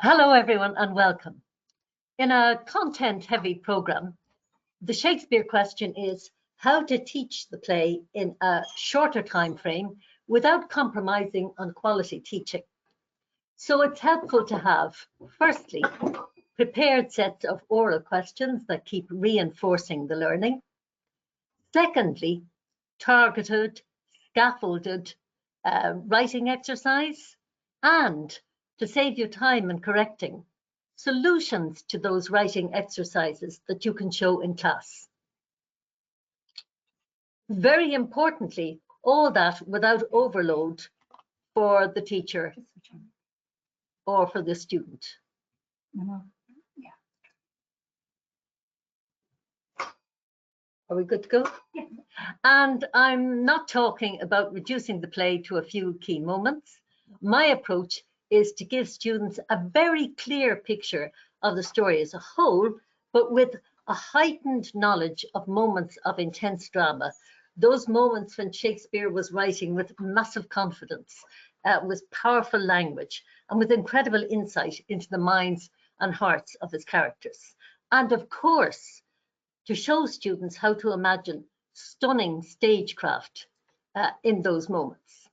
Hello, everyone, and welcome. In a content-heavy program, the Shakespeare question is how to teach the play in a shorter time frame without compromising on quality teaching. So it's helpful to have, firstly, prepared sets of oral questions that keep reinforcing the learning. Secondly, targeted, scaffolded writing exercise, and to save you time in correcting, solutions to those writing exercises that you can show in class. Very importantly, all that without overload for the teacher or for the student. Are we good to go? Yeah. And I'm not talking about reducing the play to a few key moments. My approach is to give students a very clear picture of the story as a whole, but with a heightened knowledge of moments of intense drama, those moments when Shakespeare was writing with massive confidence, with powerful language, and with incredible insight into the minds and hearts of his characters. And of course, to show students how to imagine stunning stagecraft in those moments.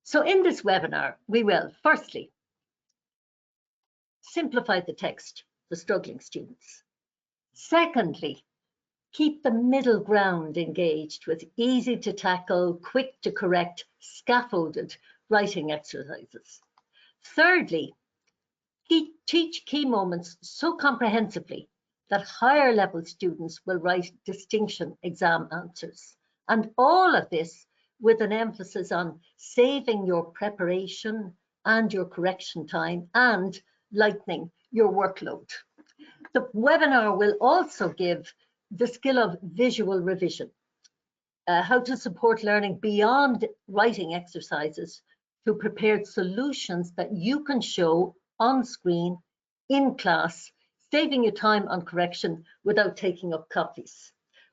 So in this webinar, we will firstly simplify the text for struggling students. Secondly, keep the middle ground engaged with easy to tackle, quick to correct, scaffolded writing exercises. Thirdly, teach key moments so comprehensively that higher level students will write distinction exam answers. And all of this with an emphasis on saving your preparation and your correction time and lightening your workload. The webinar will also give the skill of visual revision, how to support learning beyond writing exercises to prepared solutions that you can show on screen in class, saving you time on correction without taking up copies.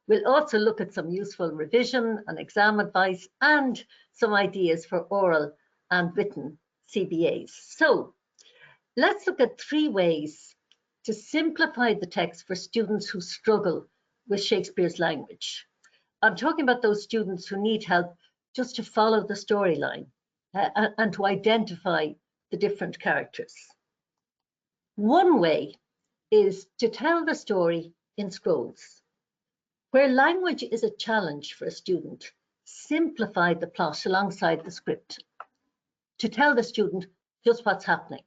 We'll also look at some useful revision and exam advice and some ideas for oral and written CBAs. So let's look at 3 ways to simplify the text for students who struggle with Shakespeare's language. I'm talking about those students who need help just to follow the storyline and to identify the different characters. One way is to tell the story in scrolls. Where language is a challenge for a student, simplify the plot alongside the script to tell the student just what's happening.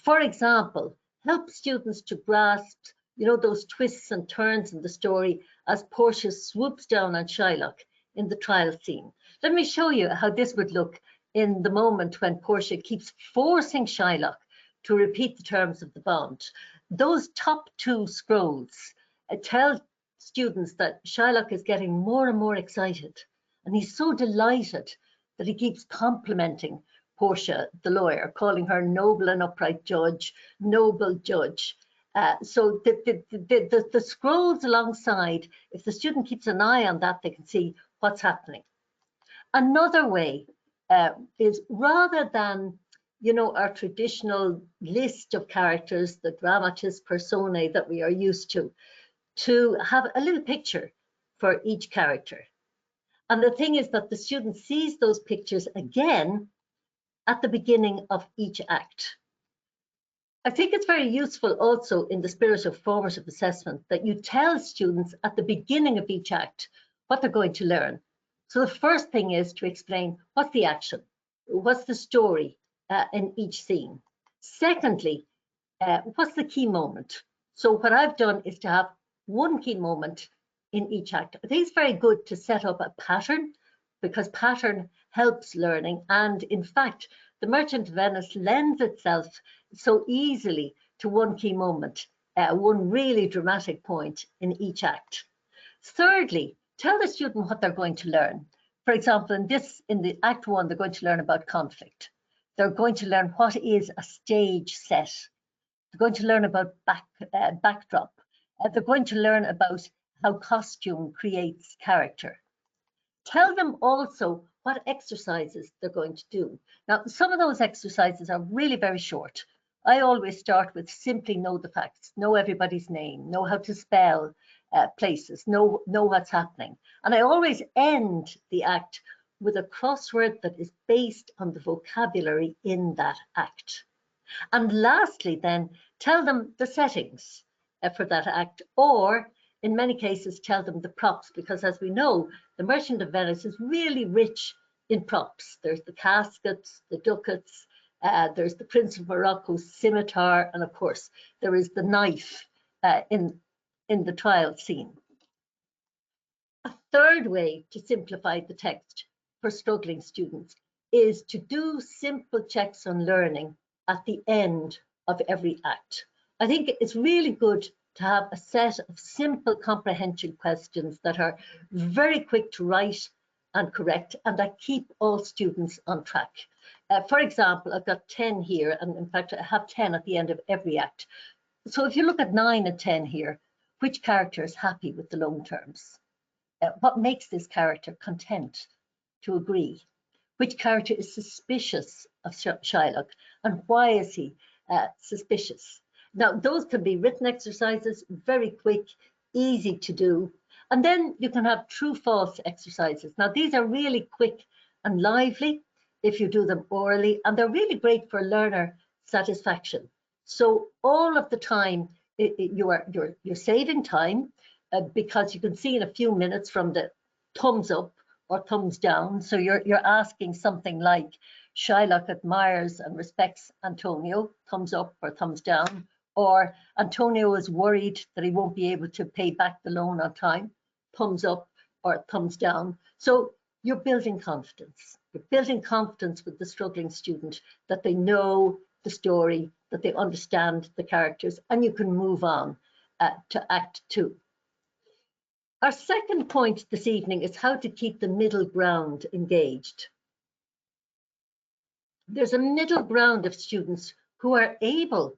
For example, help students to grasp, those twists and turns in the story as Portia swoops down on Shylock in the trial scene. Let me show you how this would look in the moment when Portia keeps forcing Shylock to repeat the terms of the bond. Those top 2 scrolls tell students that Shylock is getting more and more excited, and he's so delighted that he keeps complimenting Portia, the lawyer, calling her noble and upright judge, noble judge. So the scrolls alongside, if the student keeps an eye on that, they can see what's happening. Another way is rather than, our traditional list of characters, the dramatis personae that we are used to have a little picture for each character. And the thing is that the student sees those pictures again at the beginning of each act. I think it's very useful also in the spirit of formative assessment that you tell students at the beginning of each act what they're going to learn. So the first thing is to explain what's the action, what's the story in each scene. Secondly, what's the key moment? So what I've done is to have one key moment in each act. I think it's very good to set up a pattern because pattern helps learning. And in fact, The Merchant of Venice lends itself so easily to one key moment, one really dramatic point in each act. Thirdly, tell the student what they're going to learn. For example, in the Act 1, they're going to learn about conflict. They're going to learn what is a stage set. They're going to learn about backdrop. They're going to learn about how costume creates character. Tell them also what exercises they're going to do. Now, some of those exercises are really very short. I always start with simply know the facts, know everybody's name, know how to spell places, know what's happening. And I always end the act with a crossword that is based on the vocabulary in that act. And lastly, then, tell them the settings for that act, or in many cases, tell them the props, because as we know, the Merchant of Venice is really rich in props. There's the caskets, the ducats, there's the Prince of Morocco's scimitar, and of course, there is the knife in the trial scene. A third way to simplify the text for struggling students is to do simple checks on learning at the end of every act. I think it's really good to have a set of simple comprehension questions that are very quick to write and correct, and that keep all students on track. For example, I've got 10 here, and in fact, I have 10 at the end of every act. So if you look at 9 and 10 here, which character is happy with the loan terms? What makes this character content to agree? Which character is suspicious of Shylock, and why is he suspicious? Now, those can be written exercises, very quick, easy to do. And then you can have true-false exercises. Now, these are really quick and lively if you do them orally, and they're really great for learner satisfaction. So all of the time, you're saving time because you can see in a few minutes from the thumbs up or thumbs down. So you're asking something like, Shylock admires and respects Antonio, thumbs up or thumbs down, or Antonio is worried that he won't be able to pay back the loan on time, thumbs up or thumbs down. So you're building confidence. You're building confidence with the struggling student that they know the story, that they understand the characters, and you can move on to Act 2. Our second point this evening is how to keep the middle ground engaged. There's a middle ground of students who are able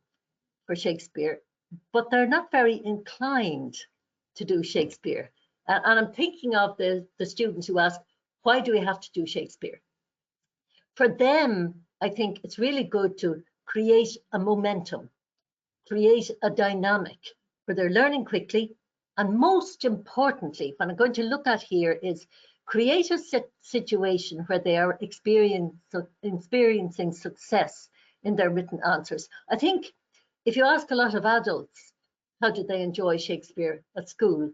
for Shakespeare, but they're not very inclined to do Shakespeare. And I'm thinking of the students who ask, why do we have to do Shakespeare? For them, I think it's really good to create a momentum, create a dynamic where they're learning quickly. And most importantly, what I'm going to look at here is create a situation where they are experiencing success in their written answers. I think if you ask a lot of adults, how did they enjoy Shakespeare at school?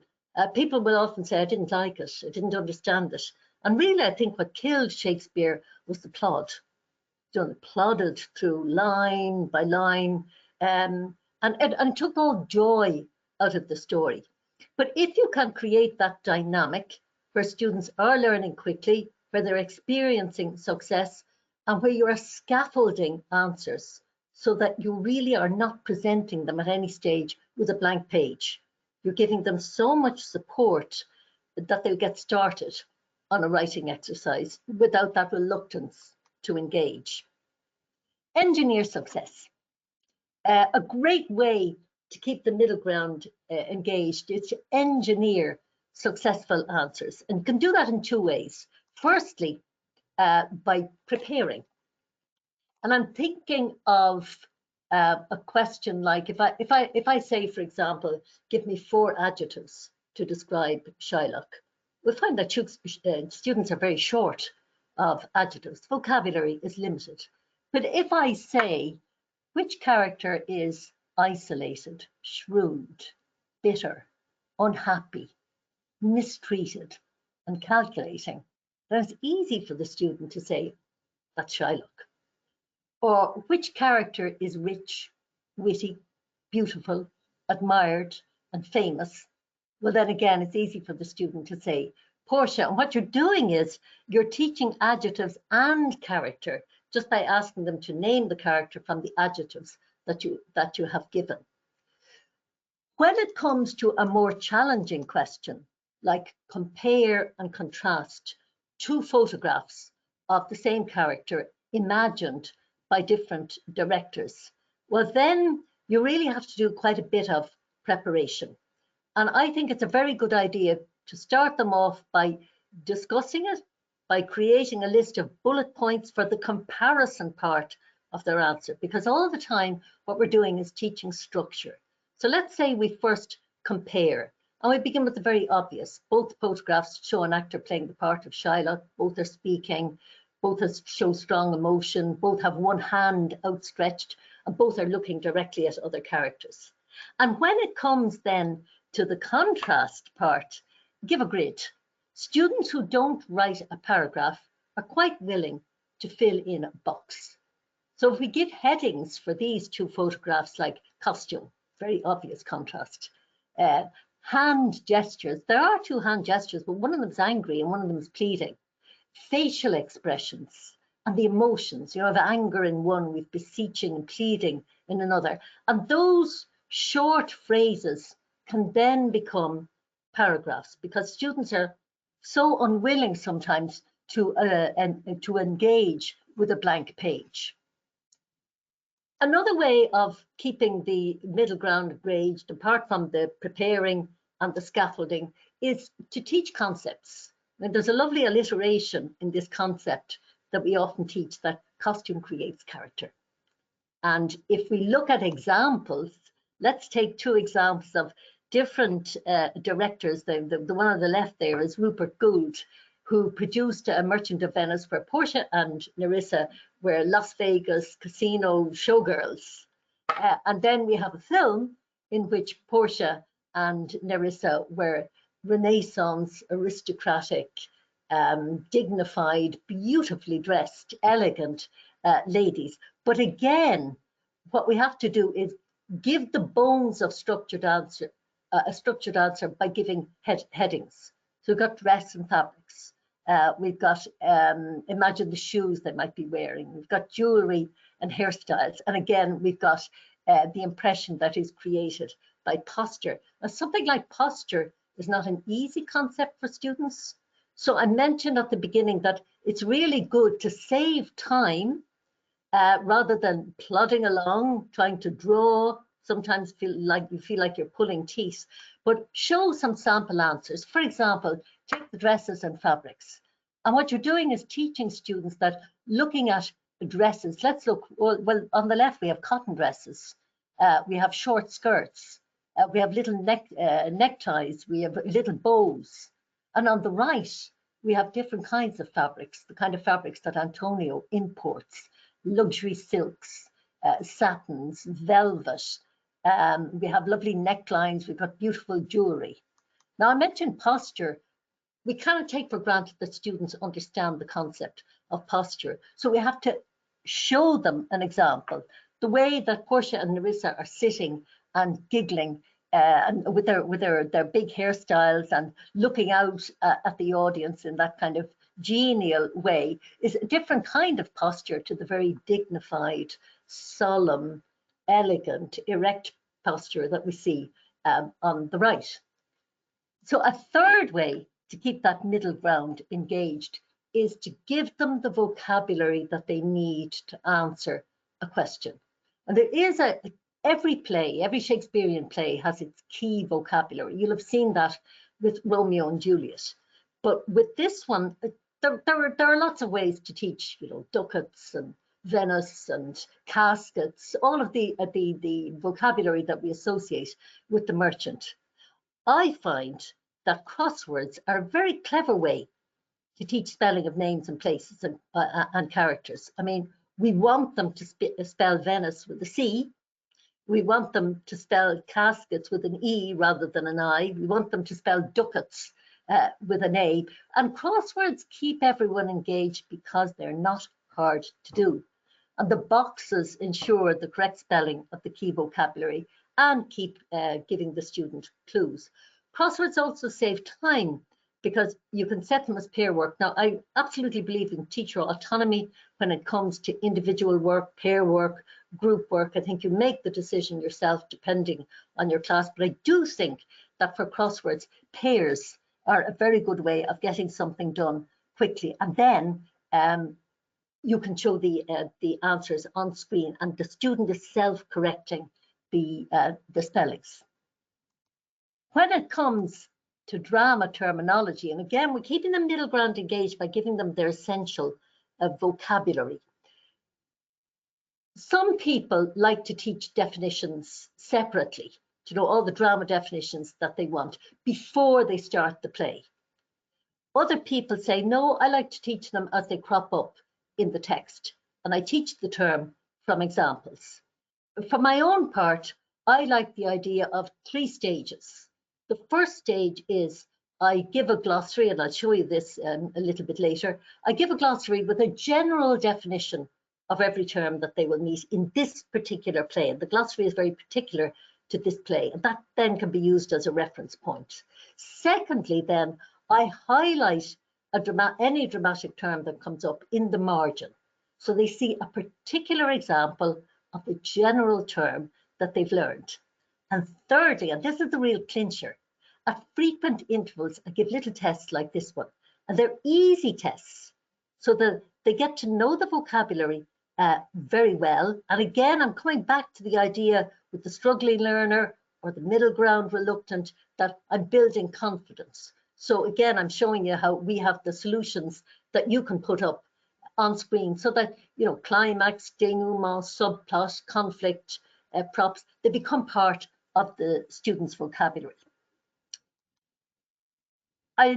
People will often say, I didn't like it, I didn't understand it. And really, I think what killed Shakespeare was the plot. Plodded through line by line, and took all joy out of the story. But if you can create that dynamic where students are learning quickly, where they're experiencing success, and where you are scaffolding answers so that you really are not presenting them at any stage with a blank page. You're giving them so much support that they'll get started on a writing exercise without that reluctance to engage. Engineer success. A great way to keep the middle ground engaged is to engineer successful answers, and you can do that in 2 ways. Firstly, by preparing. And I'm thinking of a question like, if I say, for example, give me 4 adjectives to describe Shylock, we'll find that students are very short of adjectives. Vocabulary is limited. But if I say, which character is isolated, shrewd, bitter, unhappy, mistreated, and calculating, then it's easy for the student to say, that's Shylock. Or which character is rich, witty, beautiful, admired, and famous? Well, then again, it's easy for the student to say, Portia. And what you're doing is you're teaching adjectives and character just by asking them to name the character from the adjectives that you have given. When it comes to a more challenging question, like compare and contrast 2 photographs of the same character imagined by different directors, well, then you really have to do quite a bit of preparation. And I think it's a very good idea to start them off by discussing it, by creating a list of bullet points for the comparison part of their answer, because all the time what we're doing is teaching structure. So let's say we first compare, and we begin with the very obvious. Both photographs show an actor playing the part of Shylock, both are speaking, both show strong emotion, both have one hand outstretched, and both are looking directly at other characters. And when it comes then to the contrast part, give a grid. Students who don't write a paragraph are quite willing to fill in a box. So if we give headings for these two photographs, like costume, very obvious contrast, hand gestures, there are two hand gestures, but one of them is angry and one of them is pleading. Facial expressions and the emotions, you know, of anger in one, with beseeching and pleading in another. And those short phrases can then become paragraphs, because students are so unwilling sometimes to engage with a blank page. Another way of keeping the middle ground engaged, apart from the preparing and the scaffolding, is to teach concepts. And there's a lovely alliteration in this concept that we often teach, that costume creates character. And if we look at examples, let's take two examples of different directors. The one on the left there is Rupert Gould, who produced A Merchant of Venice, where Portia and Nerissa were Las Vegas casino showgirls. And then we have a film in which Portia and Nerissa were Renaissance, aristocratic, dignified, beautifully dressed, elegant ladies. But again, what we have to do is give the bones of structured answer, a structured answer, by giving headings. So we've got dress and fabrics. We've got, imagine the shoes they might be wearing. We've got jewelry and hairstyles. And again, we've got the impression that is created by posture. Now, something like posture is not an easy concept for students. So I mentioned at the beginning that it's really good to save time rather than plodding along, trying to draw. Sometimes you feel like you're pulling teeth, but show some sample answers. For example, take the dresses and fabrics. And what you're doing is teaching students that looking at dresses, let's look, well, on the left we have cotton dresses, we have short skirts, we have little neckties, we have little bows. And on the right, we have different kinds of fabrics, the kind of fabrics that Antonio imports, luxury silks, satins, velvet. We have lovely necklines, we've got beautiful jewelry. Now, I mentioned posture. We cannot take for granted that students understand the concept of posture. So we have to show them an example. The way that Portia and Nerissa are sitting and giggling and with their big hairstyles and looking out at the audience in that kind of genial way is a different kind of posture to the very dignified, solemn, elegant, erect posture that we see on the right. So a third way to keep that middle ground engaged is to give them the vocabulary that they need to answer a question. And there is every play, every Shakespearean play has its key vocabulary. You'll have seen that with Romeo and Juliet. But with this one, there are lots of ways to teach, you know, ducats and Venice and caskets, all of the vocabulary that we associate with the merchant. I find that crosswords are a very clever way to teach spelling of names and places and characters. I mean, we want them to spell Venice with a C. We want them to spell caskets with an E rather than an I. We want them to spell ducats with an A. And crosswords keep everyone engaged because they're not hard to do. And the boxes ensure the correct spelling of the key vocabulary and keep giving the student clues. Crosswords also save time because you can set them as pair work. Now, I absolutely believe in teacher autonomy when it comes to individual work, pair work, group work. I think you make the decision yourself depending on your class, but I do think that for crosswords, pairs are a very good way of getting something done quickly. And then you can show the answers on screen and the student is self-correcting the spellings. When it comes to drama terminology. And again, we're keeping the middle ground engaged by giving them their essential vocabulary. Some people like to teach definitions separately, to know all the drama definitions that they want before they start the play. Other people say, no, I like to teach them as they crop up in the text, and I teach the term from examples. For my own part, I like the idea of 3 stages. The first stage is I give a glossary, and I'll show you this a little bit later. I give a glossary with a general definition of every term that they will meet in this particular play. And the glossary is very particular to this play, and that then can be used as a reference point. Secondly, then, I highlight any dramatic term that comes up in the margin, so they see a particular example of the general term that they've learned. And thirdly, and this is the real clincher, at frequent intervals, I give little tests like this one, and they're easy tests, so that they get to know the vocabulary very well. And again, I'm coming back to the idea with the struggling learner or the middle ground reluctant, that I'm building confidence. So again, I'm showing you how we have the solutions that you can put up on screen, so that, you know, climax, denouement, subplot, conflict, props, they become part of the student's vocabulary.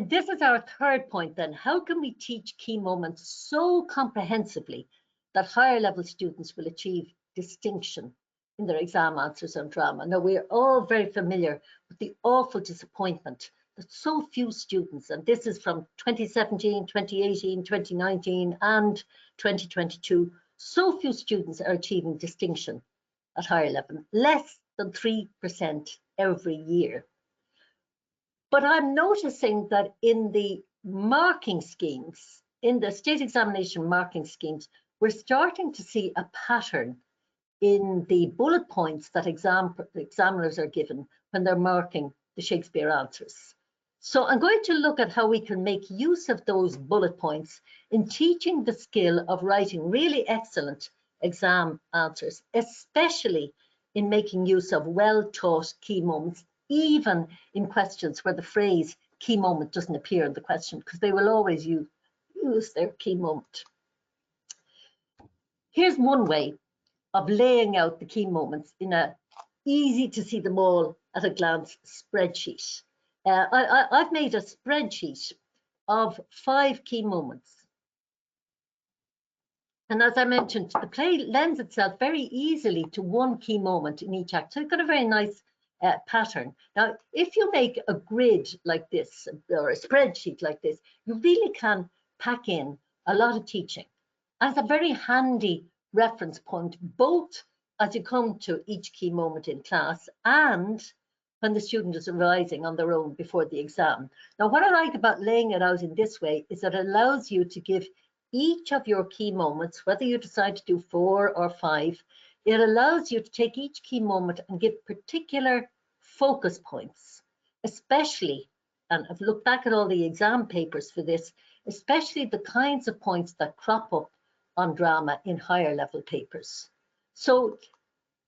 This is our third point then. How can we teach key moments so comprehensively that higher level students will achieve distinction in their exam answers on drama? Now, we're all very familiar with the awful disappointment that so few students, and this is from 2017, 2018, 2019, and 2022, so few students are achieving distinction at higher level, less than 3% every year. But I'm noticing that in the marking schemes, in the state examination marking schemes, we're starting to see a pattern in the bullet points that examiners are given when they're marking the Shakespeare answers. So I'm going to look at how we can make use of those bullet points in teaching the skill of writing really excellent exam answers, especially in making use of well-taught key moments, even in questions where the phrase key moment doesn't appear in the question, because they will always use their key moment. Here's one way of laying out the key moments in a easy to see them all at a glance spreadsheet. I've made a spreadsheet of 5 key moments. And as I mentioned, the play lends itself very easily to 1 key moment in each act. So you've got a very nice pattern. Now, if you make a grid like this, or a spreadsheet like this, you really can pack in a lot of teaching. And it's a very handy reference point, both as you come to each key moment in class and when the student is revising on their own before the exam. Now, what I like about laying it out in this way is that it allows you to give each of your key moments, whether you decide to do 4 or 5, it allows you to take each key moment and give particular focus points, especially, and I've looked back at all the exam papers for this, especially the kinds of points that crop up on drama in higher level papers. So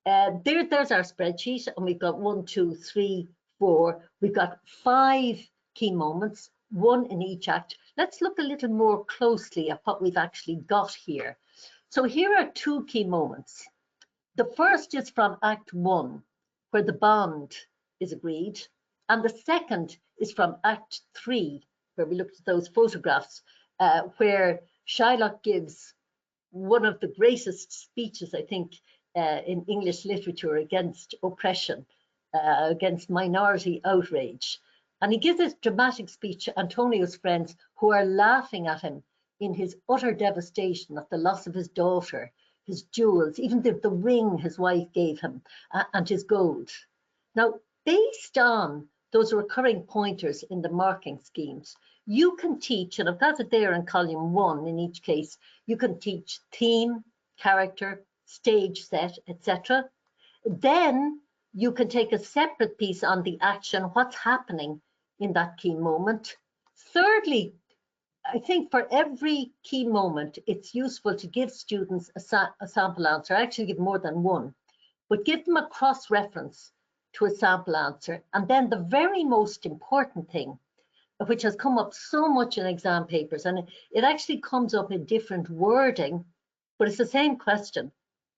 there's our spreadsheet, and we've got 1, 2, 3, 4. We've got 5 key moments, 1 in each act. Let's look a little more closely at what we've actually got here. So here are 2 key moments. The first is from Act 1, where the bond is agreed, and the second is from Act 3, where we looked at those photographs, where Shylock gives one of the greatest speeches, I think, in English literature against oppression, against minority outrage. And he gives this dramatic speech to Antonio's friends, who are laughing at him in his utter devastation at the loss of his daughter, his jewels, even the ring his wife gave him, and his gold. Now, based on those recurring pointers in the marking schemes, you can teach, and I've got it there in column 1 in each case, you can teach theme, character, stage set, etc. Then you can take a separate piece on the action, what's happening in that key moment. Thirdly, I think for every key moment, it's useful to give students a sample answer. I actually give more than 1, but give them a cross-reference to a sample answer. And then the very most important thing, which has come up so much in exam papers, and it actually comes up in different wording, but it's the same question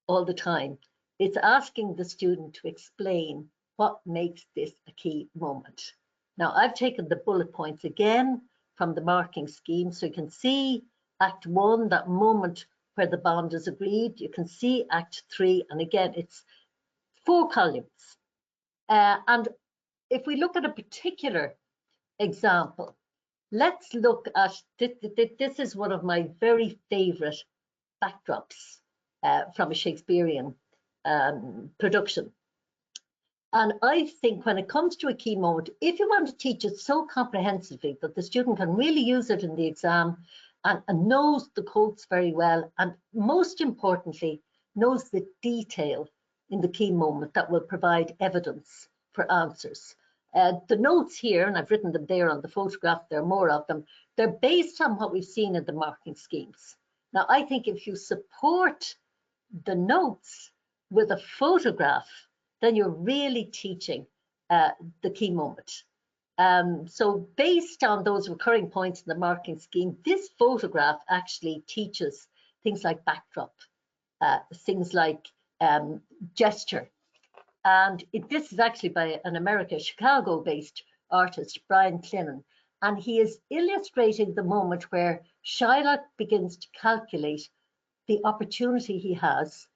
all the time. It's asking the student to explain what makes this a key moment. Now, I've taken the bullet points again from the marking scheme, so you can see Act 1, that moment where the bond is agreed. You can see Act 3, and again, it's 4 columns. And if we look at a particular example, let's look at, this is one of my very favorite backdrops from a Shakespearean production. And I think when it comes to a key moment, if you want to teach it so comprehensively that the student can really use it in the exam and knows the quotes very well, and most importantly, knows the detail in the key moment that will provide evidence for answers. The notes here, and I've written them there on the photograph, there are more of them, they're based on what we've seen in the marking schemes. Now, I think if you support the notes with a photograph, then you're really teaching the key moment. So based on those recurring points in the marking scheme, this photograph actually teaches things like backdrop, things like gesture. And this is actually by an Chicago-based artist, Brian Clinnan, and he is illustrating the moment where Shylock begins to calculate the opportunity he has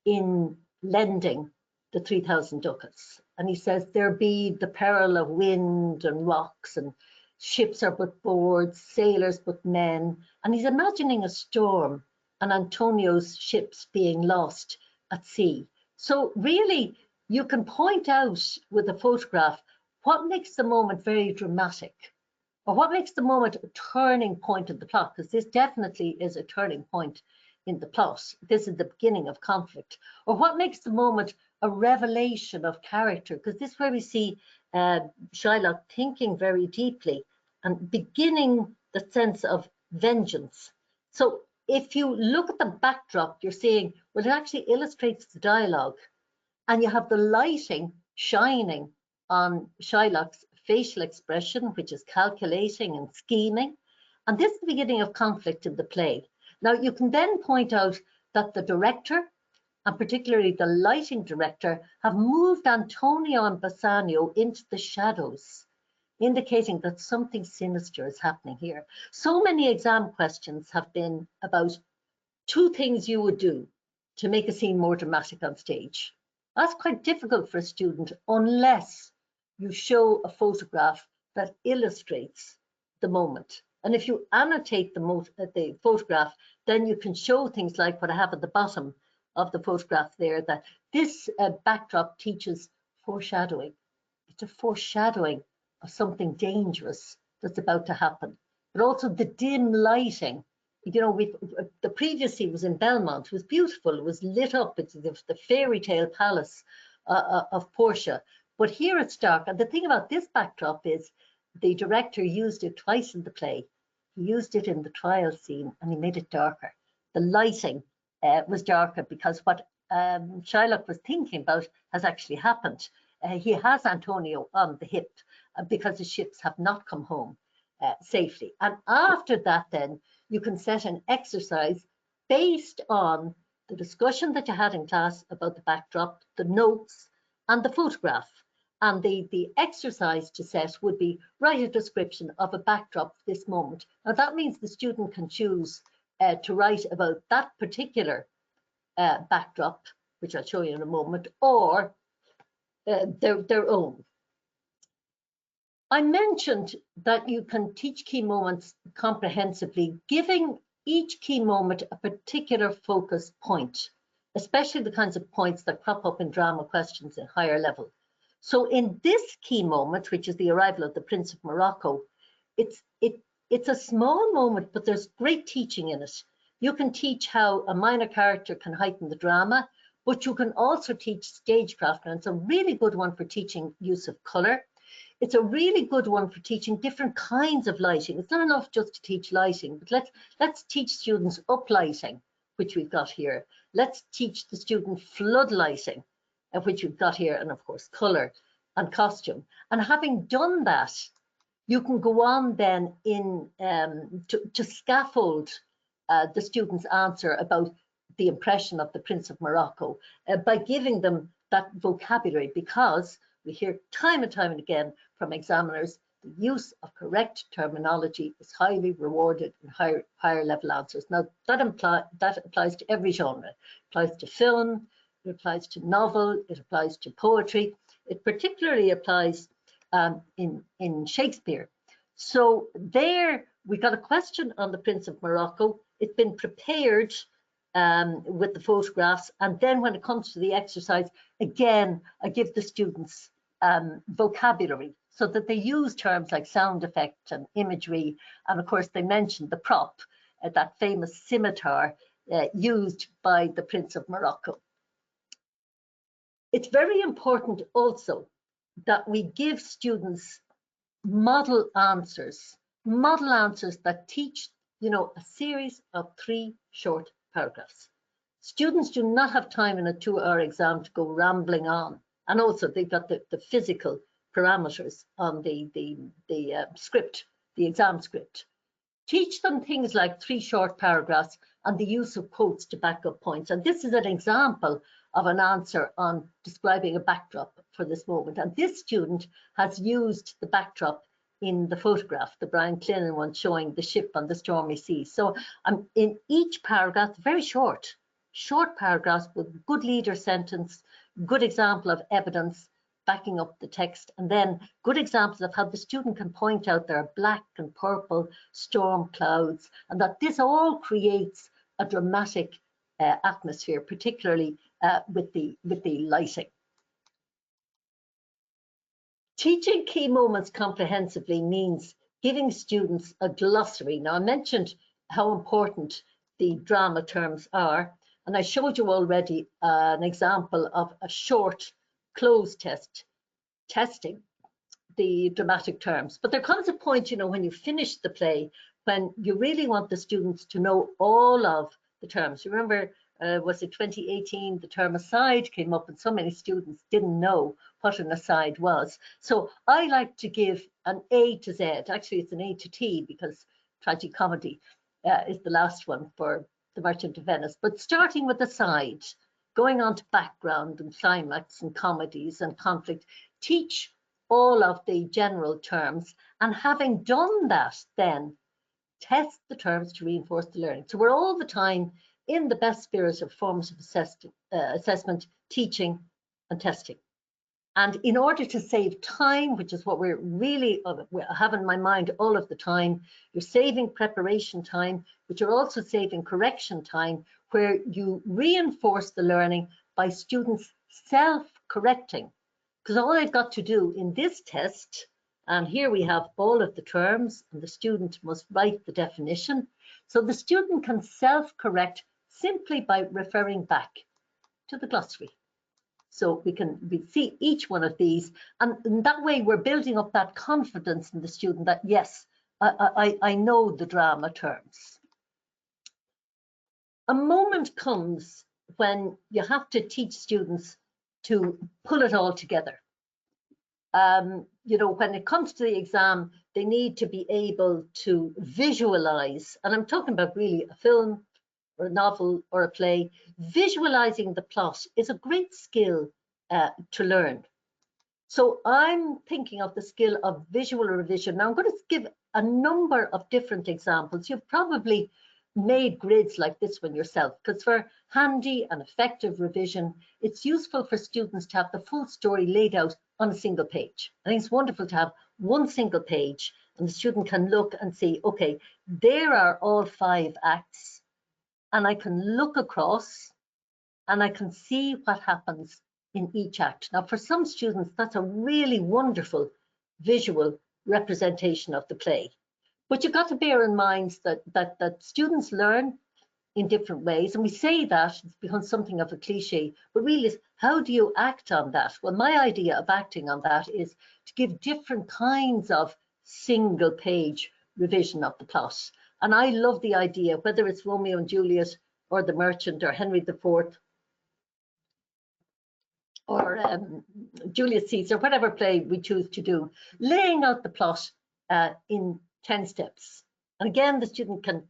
in lending the 3,000 ducats. And he says, there be the peril of wind and rocks, and ships are but boards, sailors but men. And he's imagining a storm and Antonio's ships being lost at sea. So really, you can point out with a photograph what makes the moment very dramatic, or what makes the moment a turning point in the plot, because this definitely is a turning point in the plot. This is the beginning of conflict. Or what makes the moment a revelation of character, because this is where we see Shylock thinking very deeply and beginning the sense of vengeance. So if you look at the backdrop, you're seeing, well, it actually illustrates the dialogue, and you have the lighting shining on Shylock's facial expression, which is calculating and scheming. And this is the beginning of conflict in the play. Now, you can then point out that the director, and particularly the lighting director, have moved Antonio and Bassanio into the shadows, indicating that something sinister is happening here. So many exam questions have been about 2 things you would do to make a scene more dramatic on stage. That's quite difficult for a student unless you show a photograph that illustrates the moment. And if you annotate the photograph, then you can show things like what I have at the bottom of the photograph there, that this backdrop teaches foreshadowing. It's a foreshadowing of something dangerous that's about to happen. But also the dim lighting. You know, the previous scene was in Belmont. It was beautiful. It was lit up. It's the fairy tale palace of Portia. But here it's dark. And the thing about this backdrop is the director used it twice in the play. He used it in the trial scene and he made it darker. The lighting was darker because what Shylock was thinking about has actually happened. He has Antonio on the hip because the ships have not come home safely. And after that, then you can set an exercise based on the discussion that you had in class about the backdrop, the notes, and the photograph. And the exercise to set would be write a description of a backdrop for this moment. Now that means the student can choose to write about that particular backdrop, which I'll show you in a moment, or their own. I mentioned that you can teach key moments comprehensively, giving each key moment a particular focus point, especially the kinds of points that crop up in drama questions at higher level. So in this key moment, which is the arrival of the Prince of Morocco, it's a small moment, but there's great teaching in it. You can teach how a minor character can heighten the drama, but you can also teach stagecraft, and it's a really good one for teaching use of color. It's a really good one for teaching different kinds of lighting. It's not enough just to teach lighting, but let's teach students uplighting, which we've got here. Let's teach the student flood lighting, which we've got here, and of course colour and costume. And having done that, you can go on then to scaffold the student's answer about the impression of the Prince of Morocco by giving them that vocabulary, because we hear time and time and again from examiners, the use of correct terminology is highly rewarded in higher level answers. Now that applies to every genre. It applies to film, it applies to novel, it applies to poetry. It particularly applies in Shakespeare. So there we got a question on the Prince of Morocco. It's been prepared with the photographs, and then when it comes to the exercise, again, I give the students vocabulary so that they use terms like sound effect and imagery, and of course they mentioned the prop, that famous scimitar used by the Prince of Morocco. It's very important also that we give students model answers that teach, a series of 3 short paragraphs. Students do not have time in a 2-hour exam to go rambling on. And also they've got the physical parameters on the script, the exam script. Teach them things like 3 short paragraphs and the use of quotes to back up points. And this is an example of an answer on describing a backdrop for this moment. And this student has used the backdrop in the photograph, the Brian Clinton one showing the ship on the stormy sea. So in each paragraph, very short paragraphs with good leader sentence, good example of evidence backing up the text, and then good examples of how the student can point out there are black and purple storm clouds, and that this all creates a dramatic atmosphere, particularly with the lighting. Teaching key moments comprehensively means giving students a glossary. Now, I mentioned how important the drama terms are, and I showed you already an example of a short cloze test testing the dramatic terms. But there comes a point, when you finish the play, when you really want the students to know all of the terms. You remember, was it 2018, the term aside came up and so many students didn't know what an aside was. So I like to give an A to Z. Actually, it's an A to T because tragicomedy is the last one for The Merchant of Venice. But starting with aside, going on to background and climax and comedies and conflict, teach all of the general terms, and having done that, then test the terms to reinforce the learning. So we're all the time in the best spirit of formative assessment, teaching and testing. And in order to save time, which is what we're really have in my mind all of the time, you're saving preparation time, but you're also saving correction time, where you reinforce the learning by students self-correcting. Because all I've got to do in this test, and here we have all of the terms, and the student must write the definition. So the student can self-correct simply by referring back to the glossary. So we see each one of these, and in that way we're building up that confidence in the student that, yes, I know the drama terms. A moment comes when you have to teach students to pull it all together. When it comes to the exam, they need to be able to visualize, and I'm talking about really a film or a novel or a play. Visualizing the plot is a great skill to learn. So I'm thinking of the skill of visual revision. Now I'm going to give a number of different examples. You've probably made grids like this one yourself, because for handy and effective revision, it's useful for students to have the full story laid out on a single page. I think it's wonderful to have one single page, and the student can look and see, okay, there are all 5 acts, and I can look across and I can see what happens in each act. Now, for some students, that's a really wonderful visual representation of the play. But you've got to bear in mind that students learn in different ways, and we say that it's become something of a cliche, but really, how do you act on that? Well, my idea of acting on that is to give different kinds of single page revision of the plot. And I love the idea, whether it's Romeo and Juliet or The Merchant or Henry IV, or Julius Caesar, whatever play we choose to do, laying out the plot in 10 steps. And again, the student can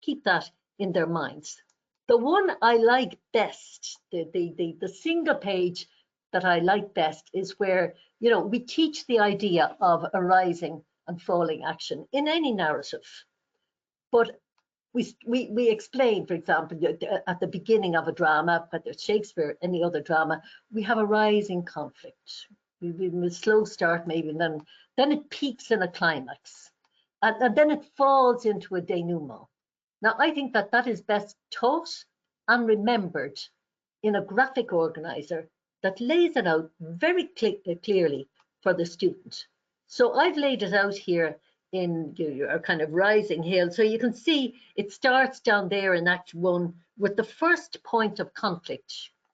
keep that in their minds. The one I like best, the single page that I like best is where, you know, we teach the idea of a rising and falling action in any narrative. But we explain, for example, at the beginning of a drama, whether it's Shakespeare, any other drama, we have a rising conflict. We slow start maybe, and then it peaks in a climax. And then it falls into a denouement. Now, I think that that is best taught and remembered in a graphic organizer that lays it out very clearly for the student. So I've laid it out here in your kind of rising hill. So you can see it starts down there in Act 1 with the first point of conflict,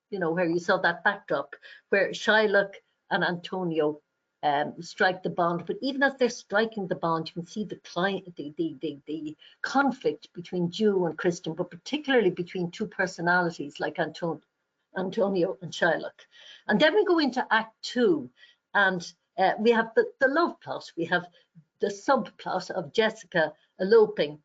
you know, where you saw that backdrop, where Shylock and Antonio strike the bond. But even as they're striking the bond, you can see the conflict between Jew and Christian, but particularly between two personalities like Antonio and Shylock. And then we go into Act 2, and we have the love plot. We have the subplot of Jessica eloping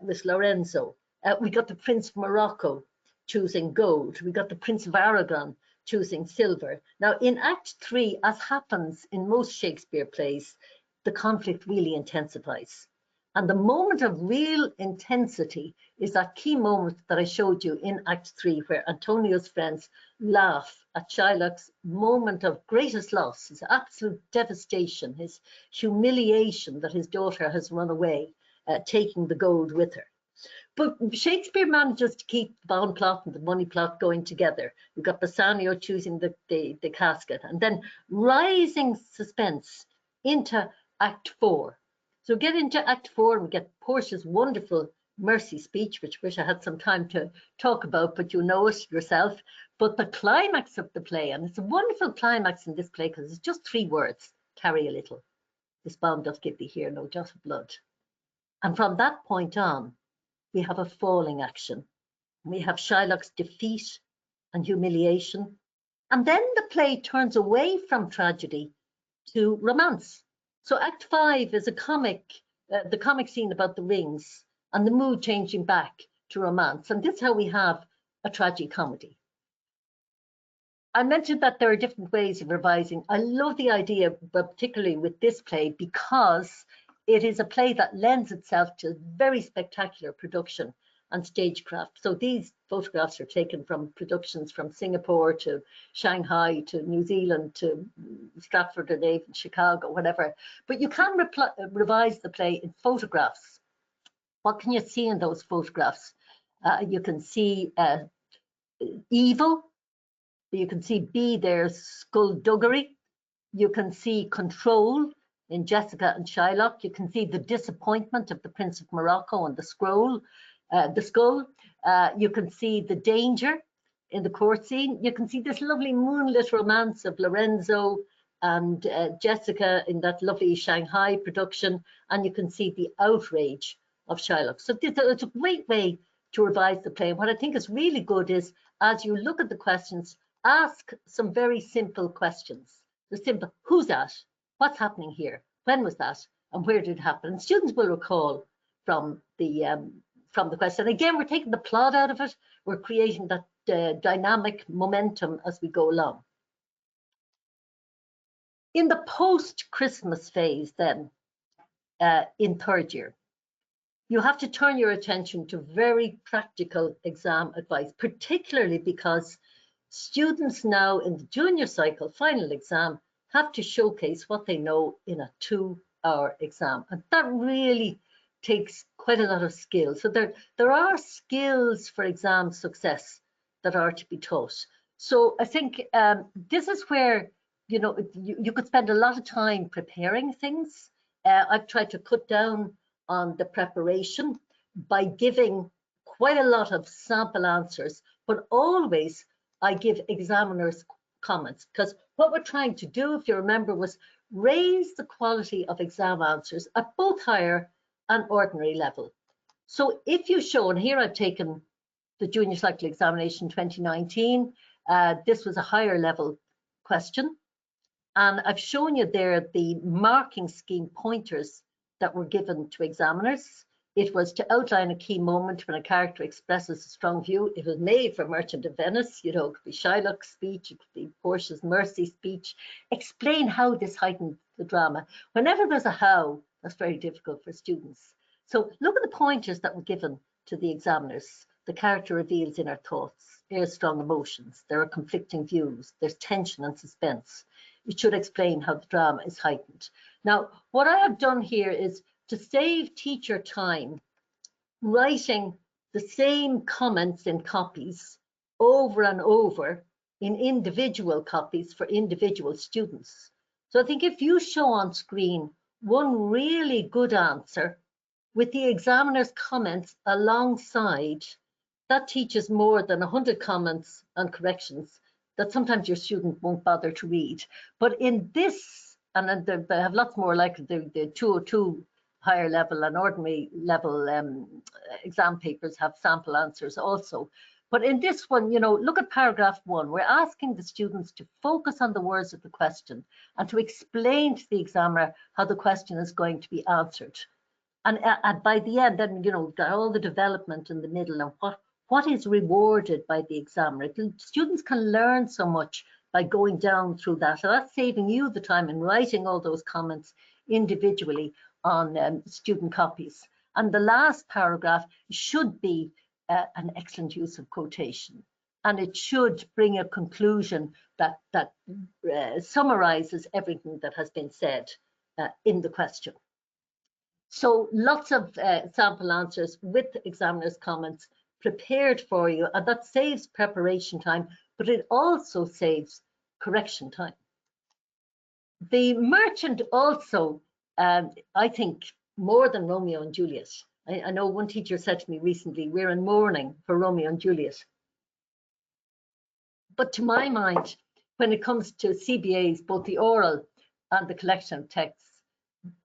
with Lorenzo. We got the Prince of Morocco choosing gold. We got the Prince of Aragon choosing silver. Now, in Act 3, as happens in most Shakespeare plays, the conflict really intensifies. And the moment of real intensity is that key moment that I showed you in Act 3, where Antonio's friends laugh at Shylock's moment of greatest loss, his absolute devastation, his humiliation that his daughter has run away, taking the gold with her. But Shakespeare manages to keep the bond plot and the money plot going together. We've got Bassanio choosing the casket, and then rising suspense into Act 4. So get into Act 4 and we get Portia's wonderful mercy speech, which I wish I had some time to talk about, but you know it yourself. But the climax of the play, and it's a wonderful climax in this play because it's just 3 words: carry a little. This bond doth give thee here no jot of blood. And from that point on, we have a falling action. We have Shylock's defeat and humiliation. And then the play turns away from tragedy to romance. So Act 5 is a the comic scene about the rings and the mood changing back to romance. And this is how we have a tragicomedy. I mentioned that there are different ways of revising. I love the idea, but particularly with this play, because it is a play that lends itself to very spectacular production and stagecraft. So these photographs are taken from productions from Singapore to Shanghai to New Zealand to Stratford-on-Avon, Chicago, whatever. But you can revise the play in photographs. What can you see in those photographs? You can see evil. You can see B, there's skullduggery. You can see control in Jessica and Shylock. You can see the disappointment of the Prince of Morocco and the skull. You can see the danger in the court scene. You can see this lovely moonlit romance of Lorenzo and Jessica in that lovely Shanghai production. And you can see the outrage of Shylock. So it's a great way to revise the play. And what I think is really good is, as you look at the questions, ask some very simple questions. The simple: who's that? What's happening here? When was that? And where did it happen? And students will recall from the question. Again, we're taking the plot out of it. We're creating that dynamic momentum as we go along. In the post-Christmas phase then, in 3rd year, you have to turn your attention to very practical exam advice, particularly because students now in the junior cycle final exam have to showcase what they know in a 2-hour exam. And that really takes quite a lot of skill. So there are skills for exam success that are to be taught. So I think this is where, you know, you could spend a lot of time preparing things. I've tried to cut down on the preparation by giving quite a lot of sample answers, but always I give examiners comments, because what we're trying to do, if you remember, was raise the quality of exam answers at both higher and ordinary level. So if you show, and here I've taken the junior cycle examination 2019, this was a higher level question. And I've shown you there the marking scheme pointers that were given to examiners. It was to outline a key moment when a character expresses a strong view. It was made for Merchant of Venice. You know, it could be Shylock's speech, it could be Portia's Mercy speech. Explain how this heightened the drama. Whenever there's a how, that's very difficult for students. So look at the pointers that were given to the examiners. The character reveals inner thoughts, airs strong emotions. There are conflicting views. There's tension and suspense. It should explain how the drama is heightened. Now, what I have done here is to save teacher time writing the same comments in copies over and over in individual copies for individual students. So I think if you show on screen one really good answer with the examiner's comments alongside, that teaches more than 100 comments and corrections that sometimes your student won't bother to read. But in this, and they have lots more, like the 202 higher level and ordinary level exam papers have sample answers also. But in this one, you know, look at paragraph 1. We're asking the students to focus on the words of the question and to explain to the examiner how the question is going to be answered. And by the end, then, you know, all the development in the middle and what is rewarded by the examiner. The students can learn so much by going down through that. So that's saving you the time in writing all those comments individually on student copies. And the last paragraph should be an excellent use of quotation. And it should bring a conclusion that summarizes everything that has been said in the question. So lots of sample answers with examiner's comments prepared for you, and that saves preparation time, but it also saves correction time. The Merchant also, I think, more than Romeo and Juliet. I know one teacher said to me recently, we're in mourning for Romeo and Juliet. But to my mind, when it comes to CBAs, both the oral and the collection of texts,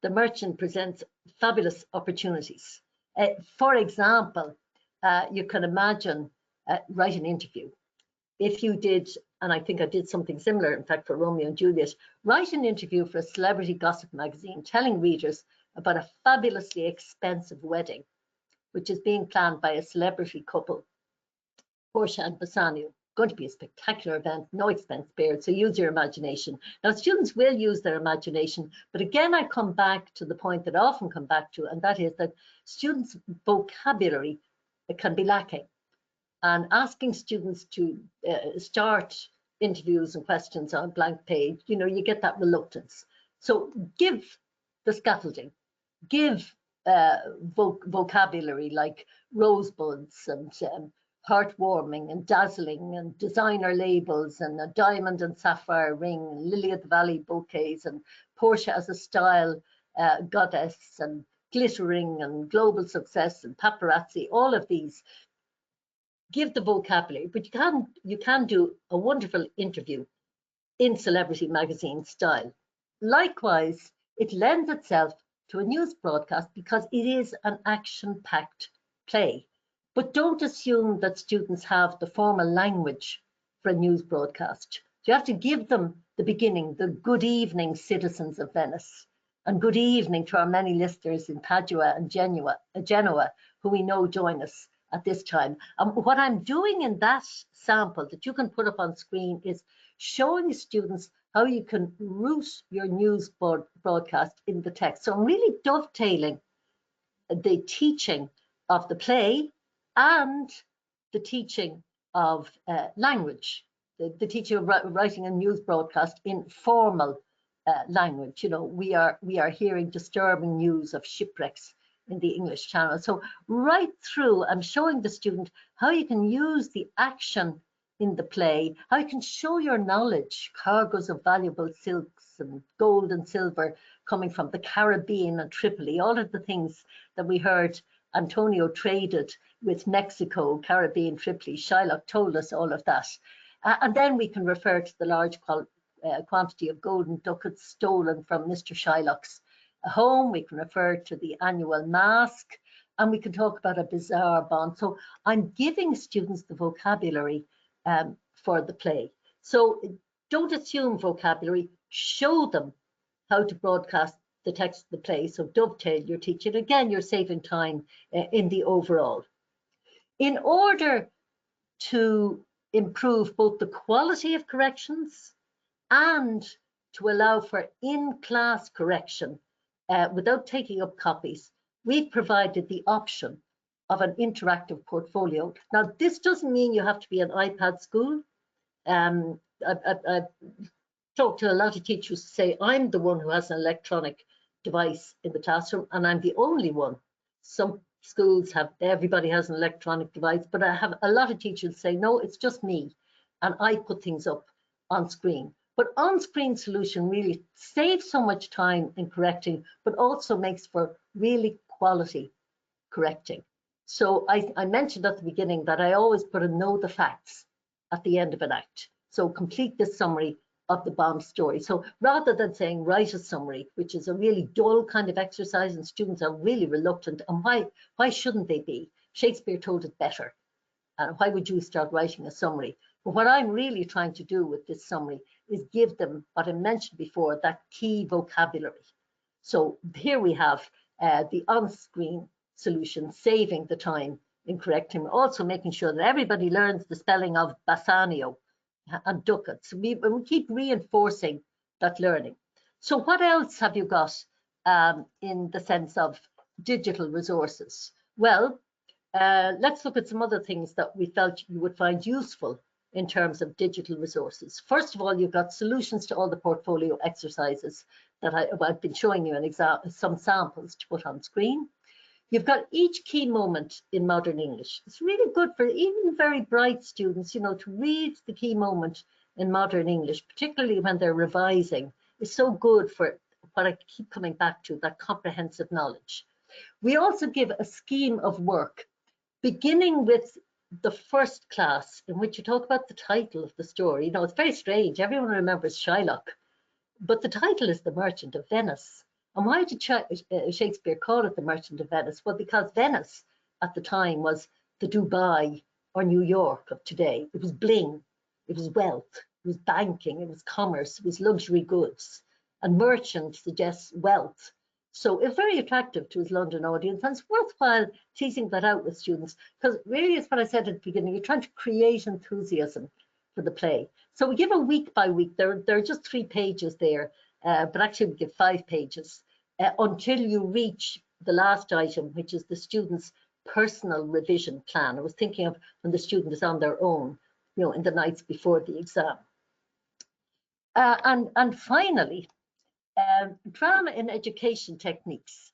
the Merchant presents fabulous opportunities. For example, you can imagine write an interview. If you did, and I think I did something similar, in fact, for Romeo and Juliet, write an interview for a celebrity gossip magazine telling readers about a fabulously expensive wedding, which is being planned by a celebrity couple, Portia and Bassanio. Going to be a spectacular event, no expense spared, so use your imagination. Now, students will use their imagination, but again, I come back to the point that I often come back to, and that is that students' vocabulary can be lacking. And asking students to start interviews and questions on a blank page, you know, you get that reluctance. So give the scaffolding, give vocabulary like rosebuds and heartwarming and dazzling and designer labels and a diamond and sapphire ring and lily of the valley bouquets and Portia as a style goddess and glittering and global success and paparazzi, all of these. Give the vocabulary, but you can do a wonderful interview in celebrity magazine style. Likewise, it lends itself to a news broadcast because it is an action-packed play. But don't assume that students have the formal language for a news broadcast. You have to give them the beginning, the good evening, citizens of Venice, and good evening to our many listeners in Padua and Genoa, who we know join us at this time. What I'm doing in that sample that you can put up on screen is showing students how you can root your news broadcast in the text. So I'm really dovetailing the teaching of the play and the teaching of language, the teaching of writing a news broadcast in formal language. You know, we are hearing disturbing news of shipwrecks in the English Channel. So right through, I'm showing the student how you can use the action in the play, how you can show your knowledge, cargoes of valuable silks and gold and silver coming from the Caribbean and Tripoli, all of the things that we heard Antonio traded with Mexico, Caribbean, Tripoli. Shylock told us all of that. And then we can refer to the large quantity of golden ducats stolen from Mr. Shylock's home. We can refer to the annual masque, and we can talk about a bizarre bond. So I'm giving students the vocabulary for the play. So Don't assume vocabulary, show them how to broadcast the text of the play. So dovetail your teaching. Again, you're saving time in the overall. In order to improve both the quality of corrections and to allow for in-class correction without taking up copies, we've provided the option of an interactive portfolio. Now, this doesn't mean you have to be an iPad school. I've talked to a lot of teachers who say, I'm the one who has an electronic device in the classroom, and I'm the only one. Some schools have, everybody has an electronic device, but I have a lot of teachers say, no, it's just me, and I put things up on screen. But on-screen solution really saves so much time in correcting, but also makes for really quality correcting. So I mentioned at the beginning that I always put a know the facts at the end of an act. So complete this summary of the bomb story. So rather than saying write a summary, which is a really dull kind of exercise and students are really reluctant, and why shouldn't they be? Shakespeare told it better. And why would you start writing a summary? But what I'm really trying to do with this summary is give them what I mentioned before, that key vocabulary. So here we have the on-screen solution, saving the time in correcting, also making sure that everybody learns the spelling of Bassanio and ducats. We keep reinforcing that learning. So what else have you got in the sense of digital resources? Well, let's look at some other things that we felt you would find useful in terms of digital resources. First of all, you've got solutions to all the portfolio exercises that I've been showing you some samples to put on screen. You've got each key moment in modern English. It's really good for even very bright students, you know, to read the key moment in modern English, particularly when they're revising. It's so good for what I keep coming back to, that comprehensive knowledge. We also give a scheme of work, beginning with the first class, in which you talk about the title of the story. You know, it's very strange. Everyone remembers Shylock, but the title is The Merchant of Venice. And why did Shakespeare call it The Merchant of Venice? Well, because Venice at the time was the Dubai or New York of today. It was bling, it was wealth, it was banking, it was commerce, it was luxury goods. And merchant suggests wealth. So it's very attractive to his London audience, and it's worthwhile teasing that out with students, because really it's what I said at the beginning, you're trying to create enthusiasm for the play. So we give a week by week, there are just 3 pages there, but actually we give 5 pages until you reach the last item, which is the student's personal revision plan. I was thinking of when the student is on their own, you know, in the nights before the exam. And finally, drama in education techniques.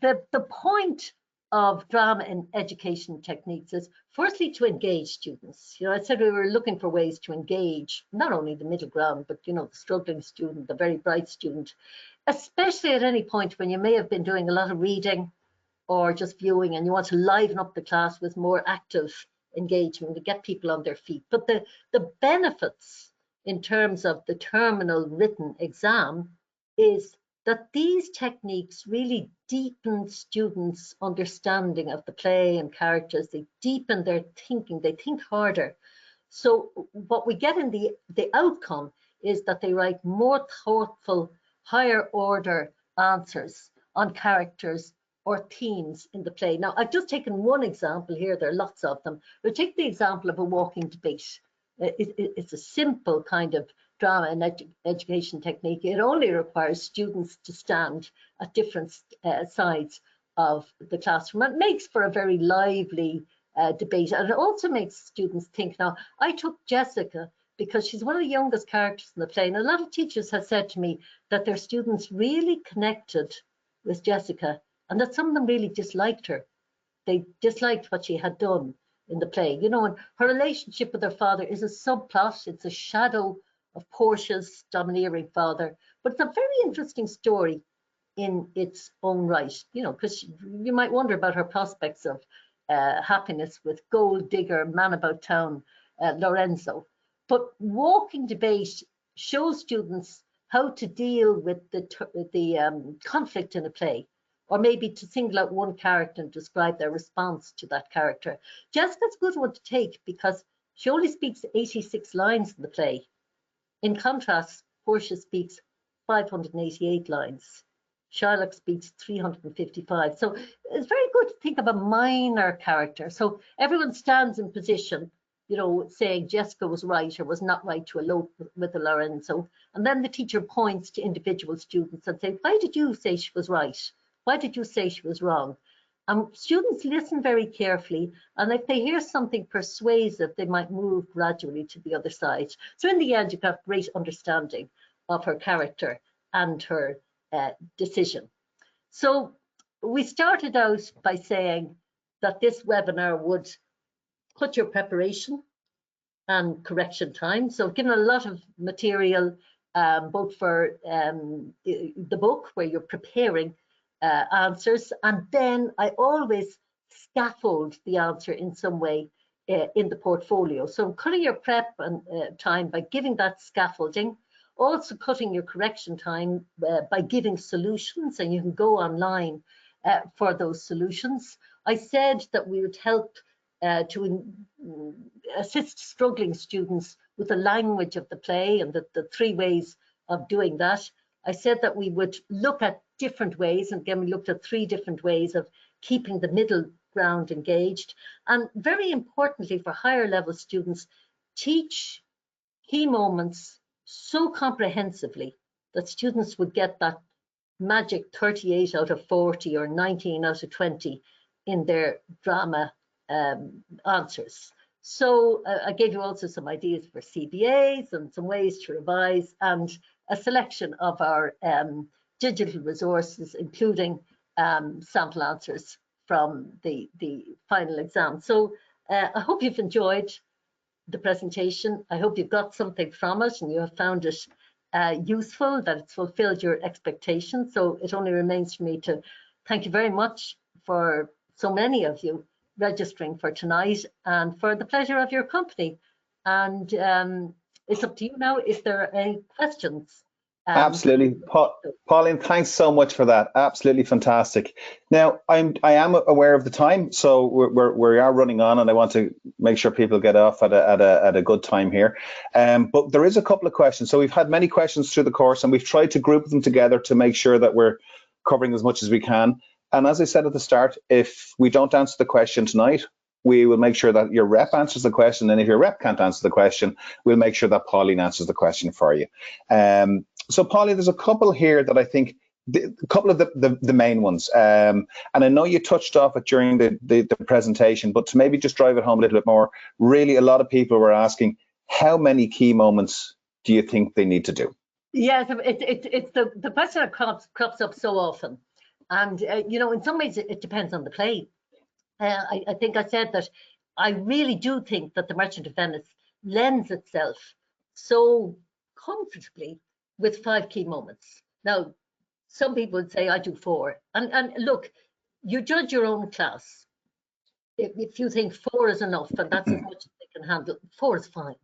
The point of drama in education techniques is firstly to engage students. You know, I said we were looking for ways to engage not only the middle ground, but, you know, the struggling student, the very bright student, especially at any point when you may have been doing a lot of reading or just viewing and you want to liven up the class with more active engagement to get people on their feet. But the benefits in terms of the terminal written exam is that these techniques really deepen students' understanding of the play and characters. They deepen their thinking, they think harder. So what we get in the outcome is that they write more thoughtful, higher order answers on characters or themes in the play. Now, I've just taken one example here, there are lots of them, but take the example of a walking debate. It's a simple kind of drama and education technique. It only requires students to stand at different sides of the classroom. It makes for a very lively debate, and it also makes students think. Now, I took Jessica because she's one of the youngest characters in the play, and a lot of teachers have said to me that their students really connected with Jessica and that some of them really disliked her. They disliked what she had done in the play, you know, and her relationship with her father is a subplot. It's a shadow of Portia's domineering father, but it's a very interesting story in its own right, you know, because you might wonder about her prospects of happiness with gold digger, man about town, Lorenzo. But walking debate shows students how to deal with the conflict in a play, or maybe to single out one character and describe their response to that character. Jessica's a good one to take because she only speaks 86 lines in the play. In contrast, Portia speaks 588 lines. Shylock speaks 355. So it's very good to think of a minor character. So everyone stands in position, you know, saying Jessica was right or was not right to elope with Lorenzo. And then the teacher points to individual students and say, why did you say she was right? Why did you say she was wrong? Students listen very carefully, and if they hear something persuasive, they might move gradually to the other side. So in the end, you got great understanding of her character and her decision. So we started out by saying that this webinar would cut your preparation and correction time. So I've given a lot of material, both for the book where you're preparing answers, and then I always scaffold the answer in some way in the portfolio. So cutting your prep and time by giving that scaffolding, also cutting your correction time by giving solutions, and you can go online for those solutions. I said that we would help to assist struggling students with the language of the play and the 3 ways of doing that. I said that we would look at different ways, and again we looked at 3 different ways of keeping the middle ground engaged, and very importantly for higher level students, teach key moments so comprehensively that students would get that magic 38 out of 40 or 19 out of 20 in their drama answers. So I gave you also some ideas for CBAs and some ways to revise, and a selection of our digital resources, including sample answers from the final exam. So I hope you've enjoyed the presentation. I hope you've got something from it and you have found it useful, that it's fulfilled your expectations. So it only remains for me to thank you very much for so many of you registering for tonight and for the pleasure of your company. And it's up to you now if there are any questions. Absolutely. Pauline, thanks so much for that. Absolutely fantastic. Now, I am aware of the time, so we are running on, and I want to make sure people get off at a good time here. But there is a couple of questions. So we've had many questions through the course, and we've tried to group them together to make sure that we're covering as much as we can. And as I said at the start, if we don't answer the question tonight, we will make sure that your rep answers the question. And if your rep can't answer the question, we'll make sure that Pauline answers the question for you. So Pauline, there's a couple here that I think, a couple of the main ones. And I know you touched off it during the presentation, but to maybe just drive it home a little bit more, really a lot of people were asking, how many key moments do you think they need to do? Yes, it's the question that crops up so often. And, you know, in some ways it depends on the play. I think I said that I really do think that The Merchant of Venice lends itself so comfortably with 5 key moments. Now, some people would say I do 4. And look, you judge your own class. If you think 4 is enough and that's as much as they can handle, 4 is fine.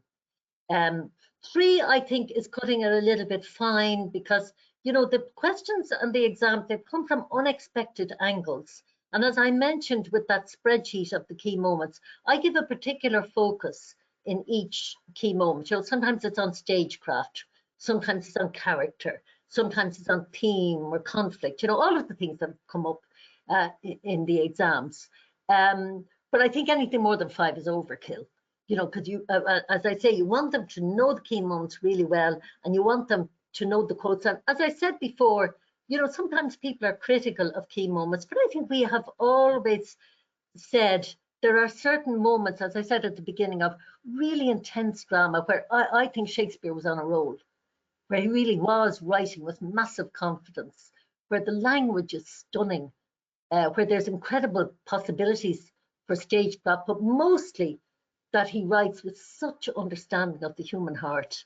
3, I think, is cutting it a little bit fine because, you know, the questions and the exam, they come from unexpected angles. And as I mentioned with that spreadsheet of the key moments, I give a particular focus in each key moment. You know, sometimes it's on stagecraft, sometimes it's on character, sometimes it's on theme or conflict, you know, all of the things that come up in the exams. But I think anything more than 5 is overkill. You know, because you, as I say, you want them to know the key moments really well, and you want them to know the quotes. And as I said before, you know, sometimes people are critical of key moments, but I think we have always said there are certain moments, as I said at the beginning, of really intense drama where I think Shakespeare was on a roll, where he really was writing with massive confidence, where the language is stunning, where there's incredible possibilities for stagecraft, but mostly that he writes with such understanding of the human heart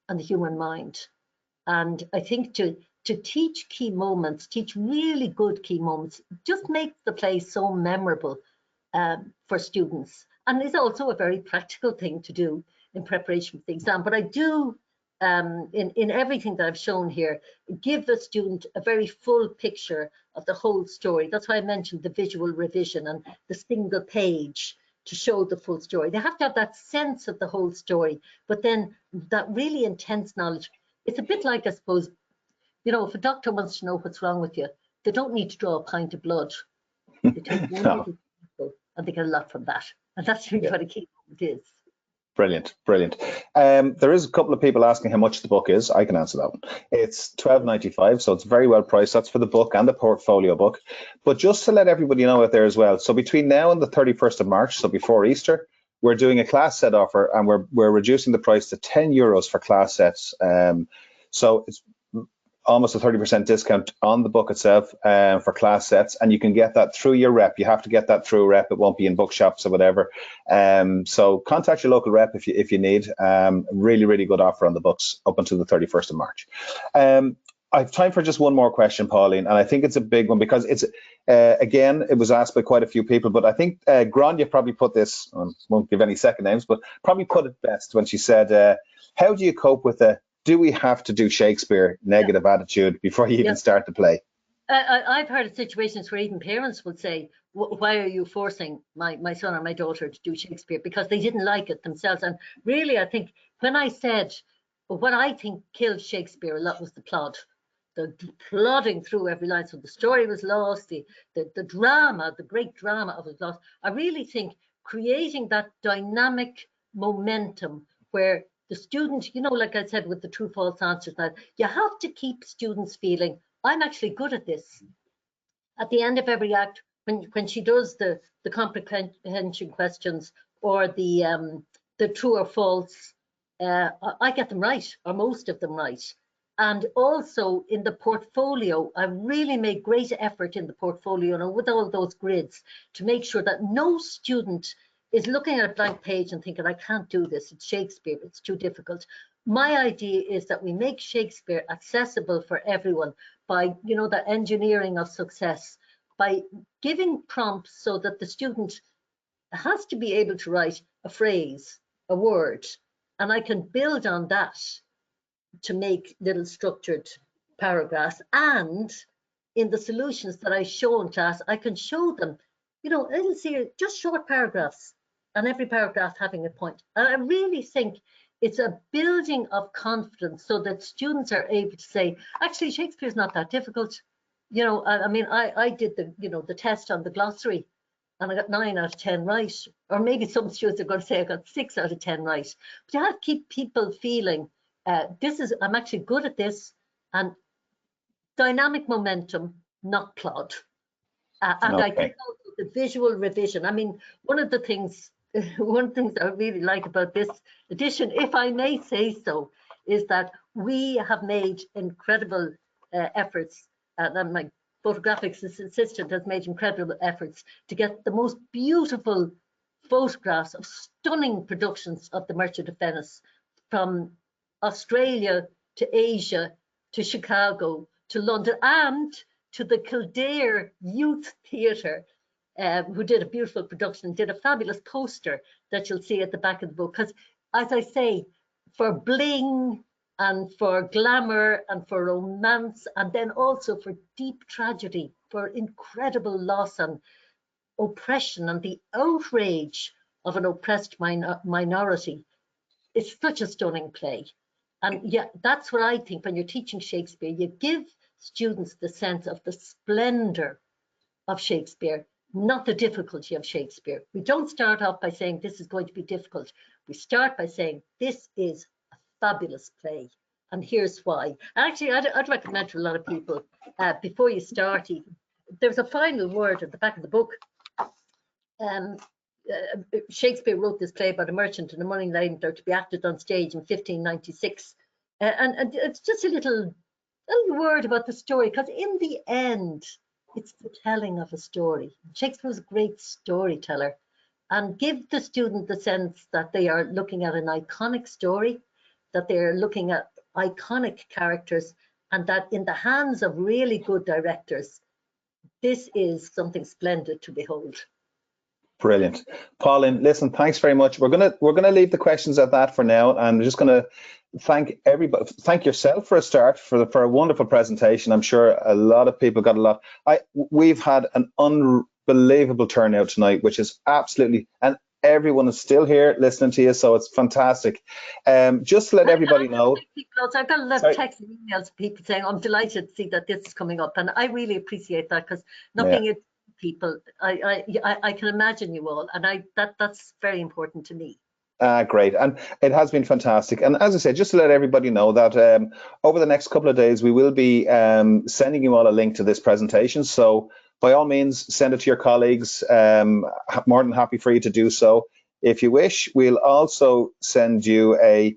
and the human mind. And I think to teach key moments, teach really good key moments, just makes the play so memorable for students. And it's also a very practical thing to do in preparation for the exam. But I do, in everything that I've shown here, give the student a very full picture of the whole story. That's why I mentioned the visual revision and the single page. to show the full story. They have to have that sense of the whole story, but then that really intense knowledge. It's a bit like, I suppose, you know, if a doctor wants to know what's wrong with you, they don't need to draw a pint of blood. They take one No. little sample and they get a lot from that. And that's really what a key moment is. Brilliant, brilliant. There is a couple of people asking how much the book is. I can answer that one. It's $12.95, so it's very well priced. That's for the book and the portfolio book. But just to let everybody know out there as well, so between now and the 31st of March, so before Easter, we're doing a class set offer, and we're reducing the price to €10 for class sets. So it's almost a 30% discount on the book itself for class sets, and you can get that through your rep. You have to get that through a rep. It won't be in bookshops or whatever. So contact your local rep if you need. Really, really good offer on the books up until the 31st of March. I have time for just one more question, Pauline, and I think it's a big one because it's, again, it was asked by quite a few people, but I think Grania probably put this, won't give any second names, but probably put it best when she said, how do you cope with do we have to do Shakespeare negative attitude before you even start to play? I've heard of situations where even parents would say, why are you forcing my son or my daughter to do Shakespeare? Because they didn't like it themselves. And really, I think when I said what I think killed Shakespeare a lot was the plot. The plodding through every line. So the story was lost, the drama, the great drama of it was lost. I really think creating that dynamic momentum where the student, you know, like I said, with the true false answers, now you have to keep students feeling, I'm actually good at this. At the end of every act, when she does the comprehension questions or the true or false, I get them right, or most of them right. And also in the portfolio, I really made great effort in the portfolio, you know, with all those grids, to make sure that no student is looking at a blank page and thinking, I can't do this, it's Shakespeare, it's too difficult. My idea is that we make Shakespeare accessible for everyone by, you know, the engineering of success, by giving prompts so that the student has to be able to write a phrase, a word, and I can build on that to make little structured paragraphs. And in the solutions that I show in class, I can show them, you know, little series, just short paragraphs, and every paragraph having a point. And I really think it's a building of confidence so that students are able to say, actually, Shakespeare's not that difficult. You know, I mean, I did the, you know, the test on the glossary, and I got 9 out of 10 right. Or maybe some students are going to say I got 6 out of 10 right. But you have to keep people feeling, I'm actually good at this, and dynamic momentum, not plod. And okay. I think also the visual revision. I mean, one of the things I really like about this edition, if I may say so, is that we have made incredible efforts, and my photographics assistant has made incredible efforts to get the most beautiful photographs of stunning productions of the Merchant of Venice, from Australia to Asia to Chicago to London and to the Kildare Youth Theatre, who did a beautiful production, did a fabulous poster that you'll see at the back of the book. Because, as I say, for bling and for glamour and for romance, and then also for deep tragedy, for incredible loss and oppression and the outrage of an oppressed minority, it's such a stunning play. And yeah, that's what I think when you're teaching Shakespeare, you give students the sense of the splendor of Shakespeare, not the difficulty of Shakespeare. We don't start off by saying this is going to be difficult. We start by saying this is a fabulous play, and here's why. Actually, I'd recommend to a lot of people, before you start, even, there's a final word at the back of the book. Shakespeare wrote this play about a merchant and a moneylender to be acted on stage in 1596. And it's just a little word about the story, because in the end, it's the telling of a story. Shakespeare was a great storyteller, and give the student the sense that they are looking at an iconic story, that they're looking at iconic characters, and that in the hands of really good directors, this is something splendid to behold. Brilliant. Pauline, listen, thanks very much. We're gonna leave the questions at that for now, and I'm just gonna thank everybody. Thank yourself for a start, for a wonderful presentation. I'm sure a lot of people got a lot. We've had an unbelievable turnout tonight, which is absolutely, and everyone is still here listening to you, so it's fantastic. Just to let everybody know. I've got a lot of texts and emails, people saying, I'm delighted to see that this is coming up. And I really appreciate that, because nothing is people, I can imagine you all, and that's very important to me. Great. And it has been fantastic. And as I said, just to let everybody know that over the next couple of days, we will be sending you all a link to this presentation. So by all means, send it to your colleagues. More than happy for you to do so. If you wish, we'll also send you a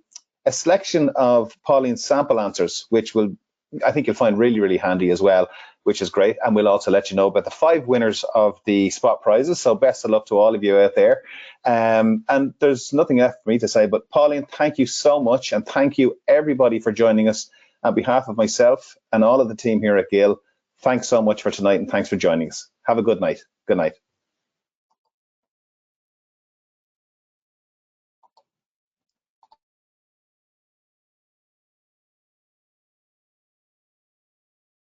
selection of Pauline's sample answers, which I think you'll find really, really handy as well, which is great. And we'll also let you know about the 5 winners of the spot prizes. So best of luck to all of you out there. And there's nothing left for me to say, but Pauline, thank you so much. And thank you everybody for joining us. On behalf of myself and all of the team here at Gill, thanks so much for tonight, and thanks for joining us. Have a good night. Good night.